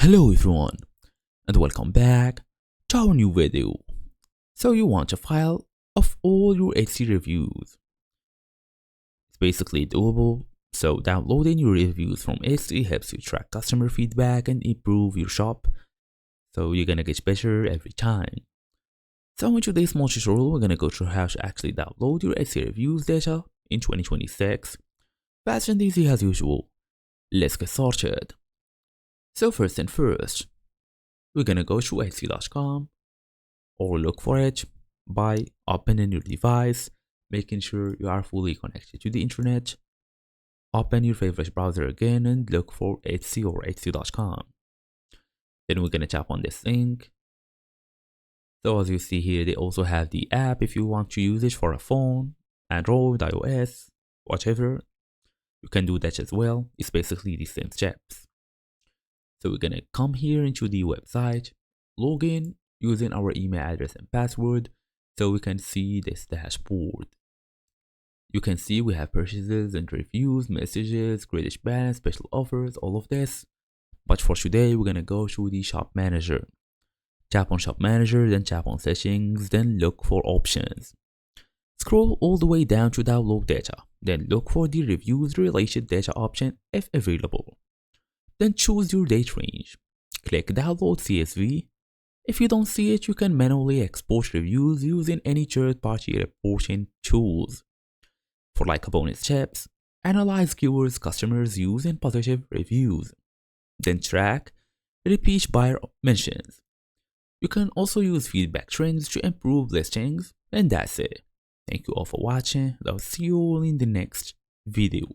Hello everyone and welcome back to our new video. So you want a file of all your Etsy reviews. It's basically doable, so downloading your reviews from Etsy helps you track customer feedback and improve your shop, so you're gonna get better every time. So in today's small tutorial, we're gonna go through how to actually download your Etsy reviews data in 2026. Fast and easy as usual. Let's get started. So first and first, we're gonna go to Etsy.com or look for it by opening your device, making sure you are fully connected to the internet. Open your favorite browser again and look for Etsy or Etsy.com. Then we're gonna tap on this link. So as you see here, they also have the app if you want to use it for a phone, Android, iOS, whatever. You can do that as well. It's basically the same steps. So we're gonna come here into the website, log in using our email address and password so we can see this dashboard. You can see we have purchases and reviews, messages, credit balance, special offers, all of this. But for today, we're gonna go to the shop manager. Tap on shop manager, then tap on settings, then look for options. Scroll all the way down to download data, then look for the reviews related data option if available. Then choose your date range. Click download CSV. If you don't see it, you can manually export reviews using any third-party reporting tools. For like bonus tips, analyze keywords customers use in positive reviews. Then track repeat buyer mentions. You can also use feedback trends to improve listings, and that's it. Thank you all for watching. I'll see you all in the next video.